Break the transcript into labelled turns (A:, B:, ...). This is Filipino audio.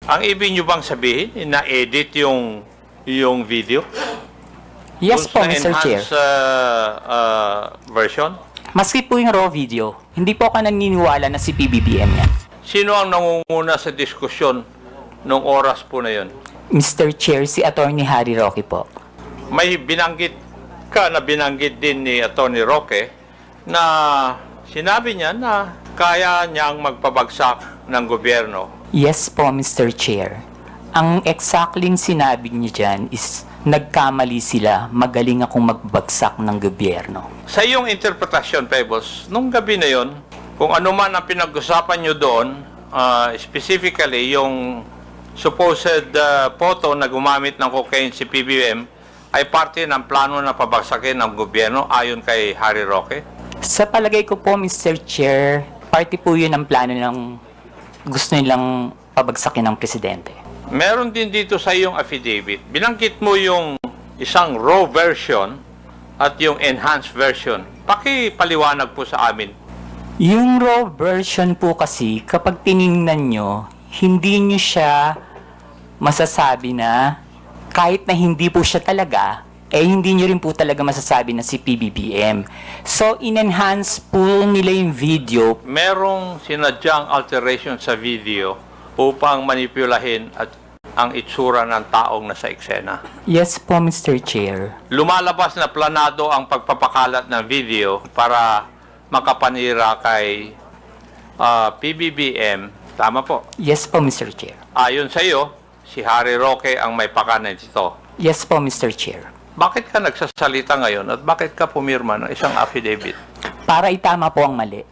A: Ang ibig nyo bang sabihin, na-edit yung video?
B: Yes po, Mr. Chair.
A: Enhanced version?
B: Maski po yung raw video, hindi po ako naniniwala na si PBBM yan.
A: Sino ang nangunguna sa diskusyon nung oras po na yun?
B: Mr. Chair, si Attorney Harry Roque po.
A: May binanggit din ni Atty. Roque na sinabi niya na kaya niyang magpabagsak ng gobyerno.
B: Yes po, Mr. Chair. Ang exactly sinabi niya dyan is nagkamali sila, magaling akong magbagsak ng gobyerno.
A: Sa iyong interpretasyon, Pebbles, nung gabi na yon, kung ano man ang pinag-usapan nyo doon, specifically yung supposed photo na gumamit ng cocaine si PBBM, ay parte ng plano na pabagsakin ng gobyerno ayon kay Harry Roque?
B: Sa palagay ko po, Mr. Chair, parte po yun ang plano ng gusto nilang pabagsakin ng presidente.
A: Meron din dito sa iyong affidavit. Binanggit mo yung isang raw version at yung enhanced version. Pakipaliwanag po sa amin.
B: Yung raw version po kasi, kapag tiningnan nyo, hindi nyo siya masasabi na kahit na hindi po siya talaga, hindi nyo rin po talaga masasabi na si PBBM. So, in-enhance po nila yung video.
A: Merong sinadyang alteration sa video upang manipulahin at ang itsura ng taong nasa eksena.
B: Yes po, Mr. Chair.
A: Lumalabas na planado ang pagpapakalat ng video para makapanira kay PBBM. Tama po.
B: Yes po, Mr. Chair.
A: Ayon sa iyo, si Harry Roque ang may pakanan dito.
B: Yes po, Mr. Chair.
A: Bakit ka nagsasalita ngayon at bakit ka pumirma ng isang affidavit?
B: Para itama po ang mali.